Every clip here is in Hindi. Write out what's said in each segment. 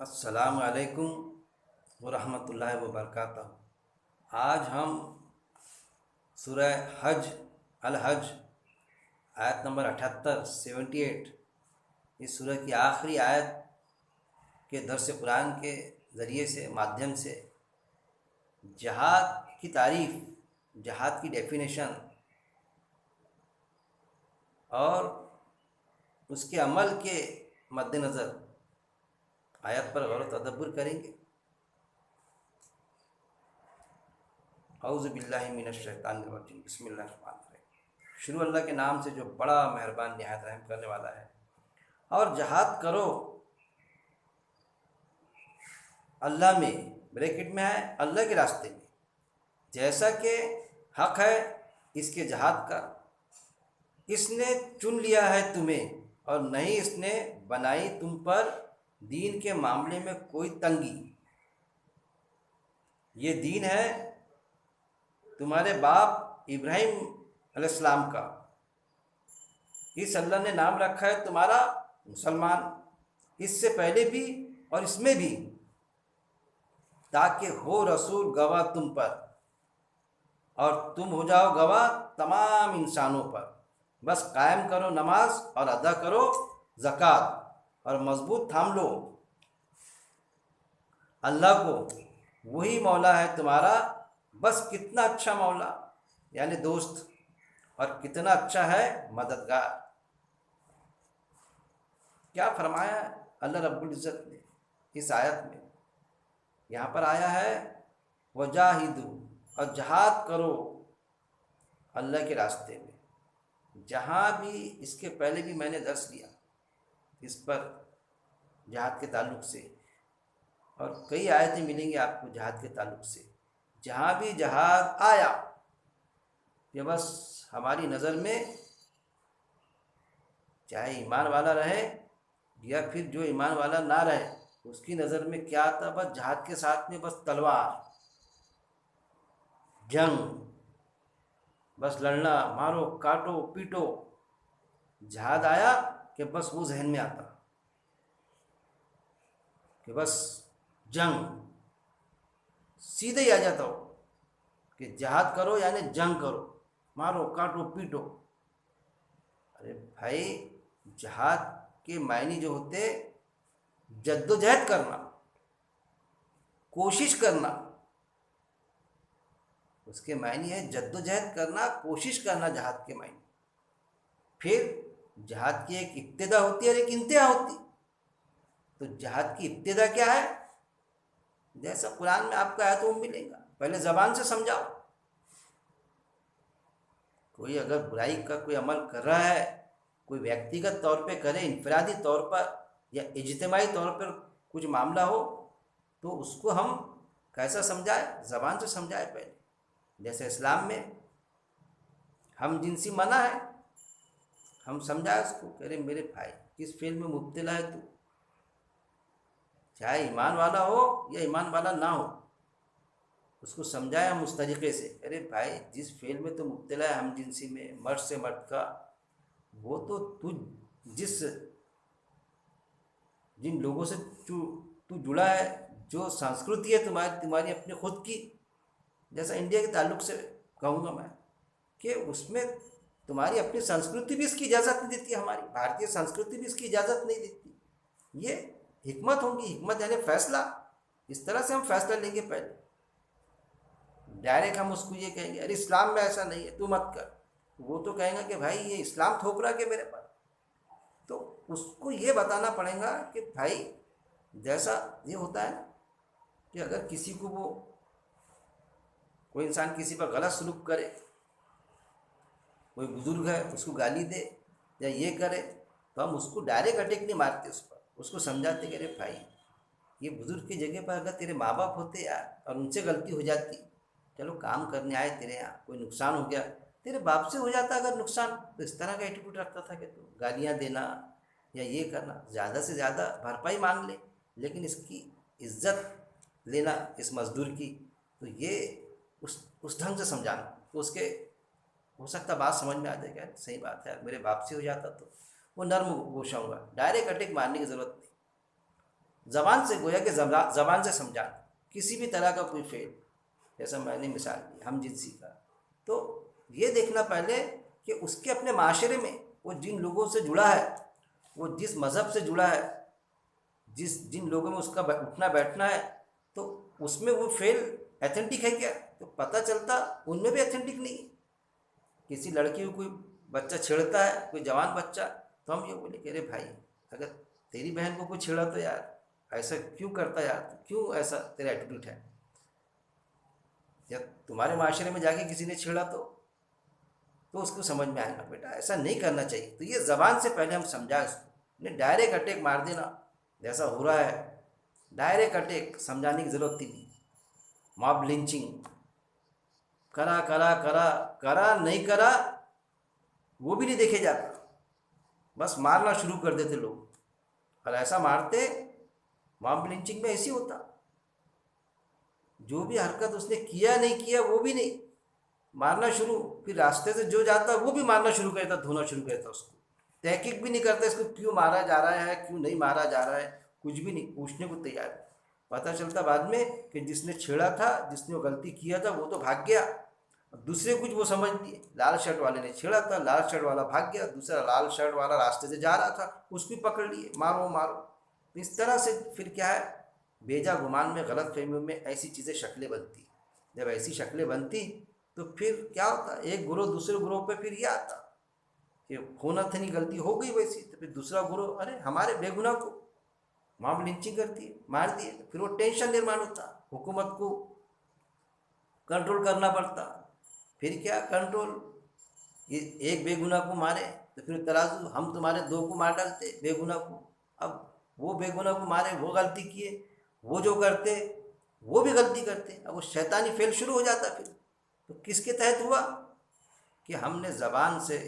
अस्सलाम वालेकुम वरहमतुल्लाहि वबरकातुहू। आज हम सूरह हज अल हज आयत नंबर 78 78 इस सूरह की आखिरी आयत के दर्स कुरान के ज़रिए से माध्यम से जहाद की तारीफ़, जहाद की डेफिनेशन और उसके अमल के मद्देनज़र आयत पर गौर तदब्बुर करेंगे। औज़ु बिल्लाहि मिनश शैतानिर रजीम। बिस्मिल्लाहिर रहमानिर रहीम। शुरू अल्लाह के नाम से जो बड़ा मेहरबान निहायत रहम करने वाला है। और जहाद करो अल्लाह में, ब्रैकेट में है अल्लाह के रास्ते में, जैसा कि हक़ है इसके जहाद का। इसने चुन लिया है तुम्हें और नहीं इसने बनाई तुम पर दीन के मामले में कोई तंगी। ये दीन है तुम्हारे बाप इब्राहिम अलैहिस्सलाम का। इस अल्लाह ने नाम रखा है तुम्हारा मुसलमान, इससे पहले भी और इसमें भी, ताकि हो रसूल गवाह तुम पर और तुम हो जाओ गवाह तमाम इंसानों पर। बस कायम करो नमाज और अदा करो ज़कात और मजबूत थाम लो अल्लाह को। वही मौला है तुम्हारा। बस कितना अच्छा मौला यानी दोस्त, और कितना अच्छा है मददगार। क्या फरमाया है अल्लाह रब्बुल इज़्ज़त ने इस आयत में? यहाँ पर आया है वजाहिदू, और जहाद करो अल्लाह के रास्ते में। जहाँ भी इसके पहले भी मैंने दर्स लिया इस पर जहाद के ताल्लुक़ से, और कई आयतें मिलेंगी आपको जहाद के ताल्लुक़ से। जहाँ भी जहाद आया ये बस हमारी नज़र में, चाहे ईमान वाला रहे या फिर जो ईमान वाला ना रहे, उसकी नज़र में क्या आता? बस जहाद के साथ में बस तलवार, जंग, बस लड़ना, मारो काटो पीटो। जहाद आया कि बस वो जहन में आता कि बस जंग, सीधे ही आ जाता हो कि जहाद करो यानी जंग करो, मारो काटो पीटो। अरे भाई, जहाद के मायने जो होते जद्दोजहद करना, कोशिश करना, उसके मायने है जद्दोजहद करना, कोशिश करना, जहाद के मायने। फिर जहाद की एक इब्तिदा होती है और एक इंतहा होती। तो जहाद की इब्तिदा क्या है? जैसा कुरान में आपको आया तो वो मिलेगा, पहले ज़बान से समझाओ। कोई अगर बुराई का कोई अमल कर रहा है, कोई व्यक्तिगत तौर पे करे, इनफरादी तौर पर या इज्तिमाई तौर पर कुछ मामला हो, तो उसको हम कैसा समझाए? ज़बान से समझाए पहले। जैसे इस्लाम में हम जिनसी मना है, हम समझाए उसको, कह रहे मेरे भाई किस फेल में मुब्तला है तू, चाहे ईमान वाला हो या ईमान वाला ना हो, उसको समझाए हम उस तरीक़े से। अरे भाई, जिस फेल में तो मुब्तला है हम जिनसी में, मर्द से मर्द का, वो तो तू जिस जिन लोगों से तू जुड़ा है, जो संस्कृति है तुम्हारी तुम्हारी अपने खुद की, जैसा इंडिया के ताल्लुक़ से कहूँगा मैं कि उसमें तुम्हारी अपनी संस्कृति भी इसकी इजाज़त नहीं देती, हमारी भारतीय संस्कृति भी इसकी इजाज़त नहीं देती। ये हिकमत होगी, हिकमत यानी फ़ैसला। इस तरह से हम फैसला लेंगे पहले। डायरेक्ट हम उसको ये कहेंगे अरे इस्लाम में ऐसा नहीं है, तू मत कर, वो तो कहेगा कि भाई ये इस्लाम थोप रहा के मेरे पास। तो उसको ये बताना पड़ेगा कि भाई जैसा ये होता है ना कि अगर किसी को वो कोई इंसान किसी पर गलत सलूक करे, कोई बुज़ुर्ग है उसको गाली दे या ये करे, तो हम उसको डायरेक्ट अटैक नहीं मारते उस पर, उसको समझाते कि अरे भाई ये बुज़ुर्ग की जगह पर अगर तेरे माँ बाप होते यार और उनसे गलती हो जाती, चलो काम करने आए तेरे यहाँ, कोई नुकसान हो गया, तेरे बाप से हो जाता अगर नुकसान, तो इस तरह का एटीट्यूड रखता था कि तो गालियाँ देना या ये करना, ज़्यादा से ज़्यादा भरपाई मांग ले, लेकिन इसकी इज्जत लेना इस मज़दूर की, तो ये उस ढंग से समझाना, तो उसके हो सकता बात समझ में आ जाएगा, सही बात है, मेरे बाप से हो जाता तो वो नर्म गोशा होगा, डायरेक्ट अटैक मारने की ज़रूरत नहीं। ज़बान से, गोया कि ज़बान से समझाना किसी भी तरह का कोई फेल, जैसा मैंने मिसाल दी हम जिनसी का। तो ये देखना पहले कि उसके अपने माशरे में वो जिन लोगों से जुड़ा है, वो जिस मज़हब से जुड़ा है, जिन लोगों में उसका उठना बैठना है, तो उसमें वो फेल एथेंटिक है क्या? तो पता चलता उनमें भी एथेंटिक नहीं है। किसी लड़की को कोई बच्चा छेड़ता है, कोई जवान बच्चा, तो हम ये बोले कि अरे भाई, अगर तेरी बहन को कोई छेड़ा तो यार ऐसा क्यों करता यार, क्यों ऐसा तेरा एटीट्यूड है? या तुम्हारे माशरे में जाके किसी ने छेड़ा तो उसको समझ में आएगा बेटा ऐसा नहीं करना चाहिए। तो ये ज़बान से पहले हम समझाएं उसको, नहीं डायरेक्ट अटैक मार देना जैसा हो रहा है। डायरेक्ट अटैक, समझाने की ज़रूरत ही नहीं। मॉब लिंचिंग करा करा करा करा नहीं करा वो भी नहीं देखे जाता, बस मारना शुरू कर देते लोग। और ऐसा मारते, मॉब लिंचिंग में ऐसी होता, जो भी हरकत उसने किया नहीं किया वो भी नहीं, मारना शुरू। फिर रास्ते से जो जाता वो भी मारना शुरू करता, धोना शुरू करता उसको। तहकीक भी नहीं करता इसको क्यों मारा जा रहा है, क्यों नहीं मारा जा रहा है, कुछ भी नहीं पूछने को तैयार है। पता चलता बाद में कि जिसने छेड़ा था, जिसने वो गलती किया था, वो तो भाग गया। दूसरे कुछ वो समझ लिए, लाल शर्ट वाले ने छेड़ा था, लाल शर्ट वाला भाग गया, दूसरा लाल शर्ट वाला रास्ते से जा रहा था, उसको पकड़ लिए, मारो मारो। तो इस तरह से फिर क्या है, बेजा गुमान में, गलत फहमियों में ऐसी चीज़ें, शक्लें बनती। जब ऐसी शक्लें बनती तो फिर क्या होता, एक ग्रोह दूसरे ग्रोह पे फिर ये आता कि होना था नहीं, गलती हो गई वैसी, तो फिर दूसरा ग्रोह अरे हमारे बेगुनाह को मॉब लिंचिंग करती है, मार दिए। फिर वो टेंशन निर्माण होता, हुकूमत को कंट्रोल करना पड़ता। फिर क्या कंट्रोल, ये एक बेगुनाह को मारे तो फिर तराजू हम तुम्हारे दो को मार डालते बेगुनाह को। अब वो बेगुनाह को मारे, वो गलती किए, वो जो करते वो भी गलती करते, अब वो शैतानी फेल शुरू हो जाता। फिर तो किसके तहत हुआ कि हमने ज़बान से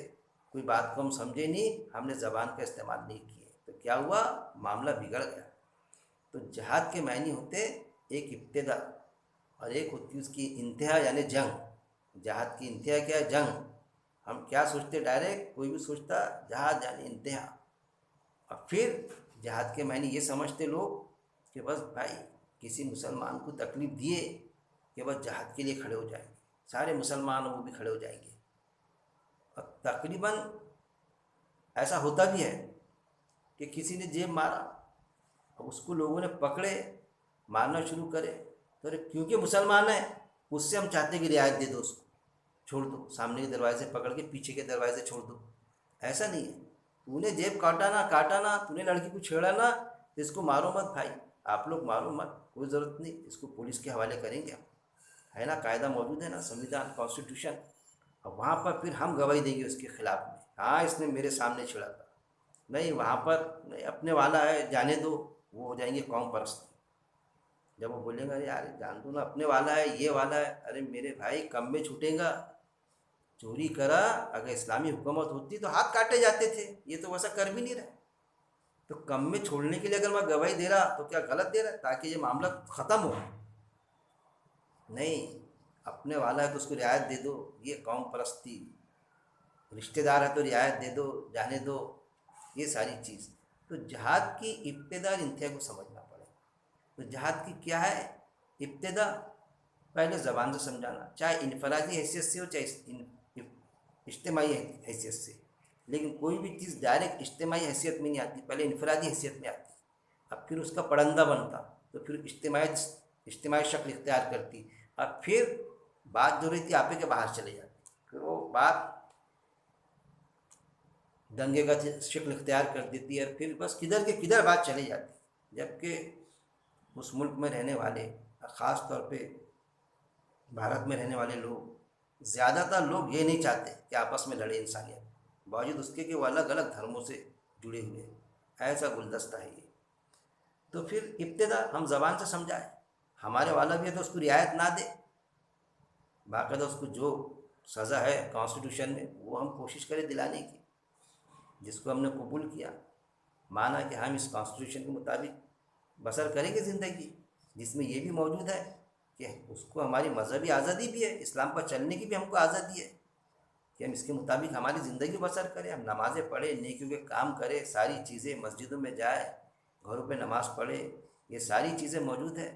कोई बात को हम समझे नहीं, हमने ज़बान का इस्तेमाल नहीं किए, तो क्या हुआ, मामला बिगड़ गया। तो जहाद के मायने होते एक इब्तिदा और एक होती उसकी इंतहा यानी जंग। जहाद की इंतहा क्या है, जंग। हम क्या सोचते, डायरेक्ट कोई भी सोचता जहाद यानी इंतहा। और फिर जहाद के मायने ये समझते लोग कि बस भाई किसी मुसलमान को तकलीफ़ दिए कि बस जहाद के लिए खड़े हो जाएंगे, सारे मुसलमान वो भी खड़े हो जाएंगे। और तकरीबन ऐसा होता भी है कि किसी ने जेब मारा, अब उसको लोगों ने पकड़े, मारना शुरू करे, तो अरे क्योंकि मुसलमान है उससे हम चाहते कि रियायत दे दो, उसको छोड़ दो, सामने के दरवाजे से पकड़ के पीछे के दरवाजे से छोड़ दो। ऐसा नहीं है, तूने जेब काटा ना, तूने लड़की को छेड़ा ना, तो इसको मारो मत भाई, आप लोग मारो मत, कोई ज़रूरत नहीं, इसको पुलिस के हवाले करेंगे हम, है ना, कायदा मौजूद है ना, संविधान, कॉन्स्टिट्यूशन। और वहाँ पर फिर हम गवाही देंगे उसके खिलाफ में, हाँ इसने मेरे सामने छेड़ा था। नहीं, वहाँ पर नहीं, अपने वाला है जाने दो, वो हो जाएंगे कौम परस्त। जब वो बोलेंगे अरे यार जान दो ना, अपने वाला है, ये वाला है, अरे मेरे भाई कम में छूटेगा। चोरी करा, अगर इस्लामी हुकूमत होती तो हाथ काटे जाते थे, ये तो वैसा कर भी नहीं रहा। तो कम में छोड़ने के लिए अगर मैं गवाही दे रहा तो क्या गलत दे रहा है, ताकि ये मामला ख़त्म हो? नहीं, अपने वाला है तो उसको रियायत दे दो, ये कौम परस्ती। रिश्तेदार है तो रियायत दे दो, जाने दो, ये सारी चीज़। तो जिहाद की इब्तिदा और इंतहा को समझना पड़ेगा। तो जिहाद की क्या है इब्तिदा, पहले ज़बान से समझाना, चाहे इनफरादी हैसियत से हो चाहे इज्तिमाई हैसियत से। लेकिन कोई भी चीज़ डायरेक्ट इज्तिमाई हैसियत में नहीं आती, पहले इनफरादी हैसियत में आती। अब फिर उसका पड़ंदा बनता, तो फिर इज्तिमाई शक्ल इख्तियार करती। अब फिर बात जो रही थी आपे के बाहर चले जाती, फिर वो बात दंगे का शक्ल इख्तियार कर देती है, फिर बस किधर के किधर बात चली जाती। जबकि उस मुल्क में रहने वाले, ख़ास तौर पे भारत में रहने वाले लोग, ज़्यादातर लोग ये नहीं चाहते कि आपस में लड़े इंसानियत, बावजूद उसके कि वो अलग अलग धर्मों से जुड़े हुए हैं, ऐसा गुलदस्ता है ये। तो फिर इब्तिदा हम ज़बान से समझाएं, हमारे वाला भी है तो उसको रियायत ना दे, बाकायदा उसको जो सज़ा है कॉन्स्टिट्यूशन में वो हम कोशिश करें दिलाने की। जिसको हमने कबूल किया, माना कि हम इस कॉन्स्टिट्यूशन के मुताबिक बसर करेंगे ज़िंदगी, जिसमें ये भी मौजूद है कि उसको हमारी मजहबी आज़ादी भी है, इस्लाम पर चलने की भी हमको आज़ादी है कि हम इसके मुताबिक हमारी ज़िंदगी बसर करें, हम नमाज़ें पढ़ें, नेकियों के काम करें, सारी चीज़ें, मस्जिदों में जाए, घरों पे नमाज़ पढ़े, ये सारी चीज़ें मौजूद है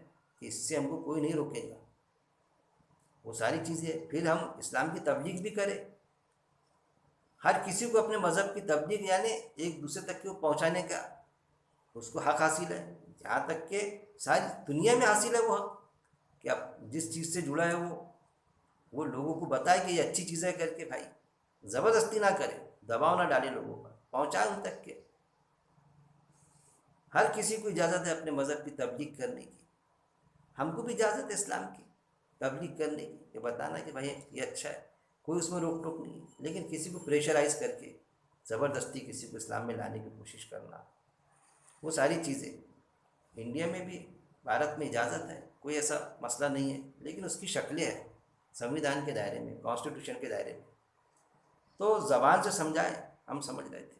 कि इससे हमको कोई नहीं रोकेगा। वो सारी चीज़ें, फिर हम इस्लाम की तबलीग भी करें, हर किसी को अपने मज़हब की तबलीग यानी एक दूसरे तक को पहुंचाने का उसको हक हासिल है, जहाँ तक कि सारी दुनिया में हासिल है वो हक कि आप जिस चीज़ से जुड़ा है वो लोगों को बताए कि ये अच्छी चीज़ है करके, भाई ज़बरदस्ती ना करे, दबाव ना डाले लोगों पर, पहुँचाए उन तक के। हर किसी को इजाज़त है अपने मज़हब की तबलीग करने की, हमको भी इजाज़त है इस्लाम की तबलीग करने की, ये बताना कि भाई ये अच्छा है, कोई उसमें रोक टोक नहीं है। लेकिन किसी को प्रेशराइज करके ज़बरदस्ती किसी को इस्लाम में लाने की कोशिश करना, वो सारी चीज़ें इंडिया में भी, भारत में इजाज़त है, कोई ऐसा मसला नहीं है, लेकिन उसकी शक्लें हैं संविधान के दायरे में, कॉन्स्टिट्यूशन के दायरे में। तो ज़बान से समझाए, हम समझ रहे थे,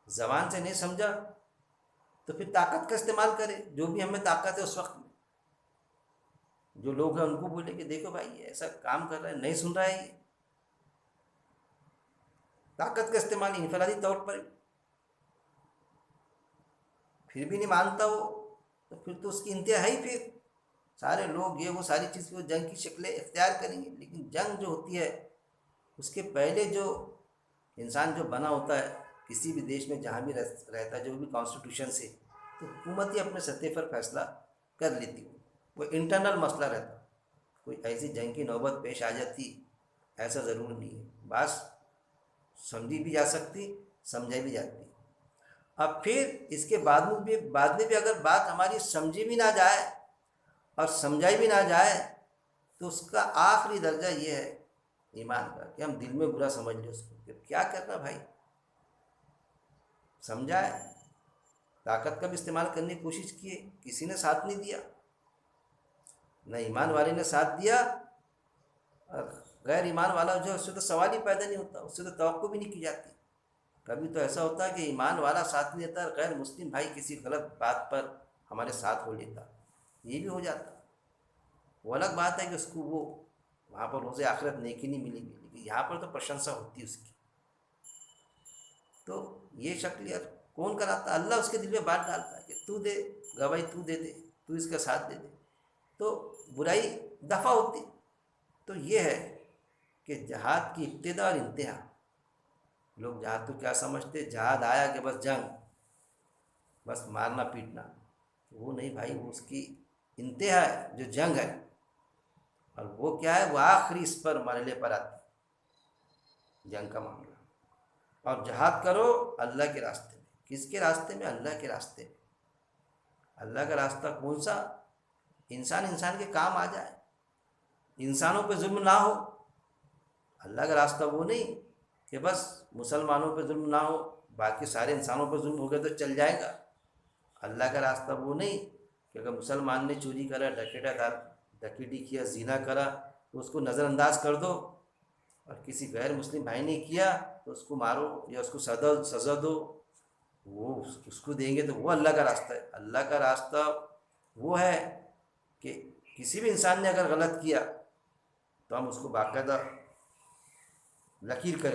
ज़बान से नहीं समझा तो फिर ताकत का इस्तेमाल करें, जो भी हमें ताकत है उस वक्त में, जो लोग हैं उनको बोले कि देखो भाई ये ऐसा काम कर रहा है, नहीं सुन रहा है, ये ताकत का इस्तेमाल इनफरादी तौर पर, फिर भी नहीं मानता वो, तो फिर तो उसकी इंतहा ही, फिर सारे लोग ये वो सारी चीज़ वो जंग की शक्लें इख्तियार करेंगे। लेकिन जंग जो होती है उसके पहले जो इंसान जो बना होता है किसी भी देश में जहाँ भी रहता है, जो भी कॉन्स्टिट्यूशन से, तो हुकूमत ही अपने सतह पर फैसला कर लेती, वो इंटरनल मसला रहता, कोई ऐसी जंग की नौबत पेश आ जाती ऐसा ज़रूर नहीं है, बस समझी भी जा सकती, समझाई भी जाती। अब फिर इसके बाद में भी अगर बात हमारी समझी भी ना जाए और समझाई भी ना जाए, तो उसका आखिरी दर्जा ये है ईमान का कि हम दिल में बुरा समझ लें उसको, कि क्या करना भाई, समझाए, ताकत का भी इस्तेमाल करने की कोशिश किए, किसी ने साथ नहीं दिया, न ईमान वाले ने साथ दिया, और गैर ईमान वाला जो है उससे तो सवाल ही पैदा नहीं होता, उससे तो तवक्को भी नहीं की जाती। कभी तो ऐसा होता है कि ईमान वाला साथ नहीं देता, गैर मुस्लिम भाई किसी गलत बात पर हमारे साथ हो लेता, ये भी हो जाता। वो अलग बात है कि उसको वो वहाँ पर रोज़े आखिरत नेकी नहीं मिलेगी, लेकिन यहाँ पर तो प्रशंसा होती है उसकी। तो ये शक्ल यार कौन कराता, अल्लाह उसके दिल में बात डालता है कि तू दे गवाही, तू दे दे, तू इसका साथ दे दे, तो बुराई दफ़ा होती। तो ये है कि जहाद की इब्तिदा और इंतहा, लोग जहाद तो क्या समझते, जहाद आया कि बस जंग, बस मारना पीटना, वो नहीं भाई, वो उसकी इंतहा है जो जंग है, और वो क्या है, वो आखिरी इस पर मरहले पर आती जंग का मामला। और जहाद करो अल्लाह के रास्ते में, किसके रास्ते में, अल्लाह के रास्ते में। अल्लाह का रास्ता कौन सा, इंसान इंसान के काम आ जाए, इंसानों पे जुल्म ना हो। अल्लाह का रास्ता वो नहीं कि बस मुसलमानों पे जुल्म ना हो, बाकी सारे इंसानों पे जुल्म हो गया तो चल जाएगा। अल्लाह का रास्ता वो नहीं कि अगर मुसलमान ने चोरी करा, डकैती किया, ज़िना करा तो उसको नज़रअंदाज कर दो, और किसी गैर मुस्लिम भाई ने किया तो उसको मारो या उसको सज़ा दो, वो उसको देंगे, तो वो अल्लाह का रास्ता है। अल्लाह का रास्ता वो है कि किसी भी इंसान ने अगर गलत किया तो हम उसको बाकायदा लकीर करें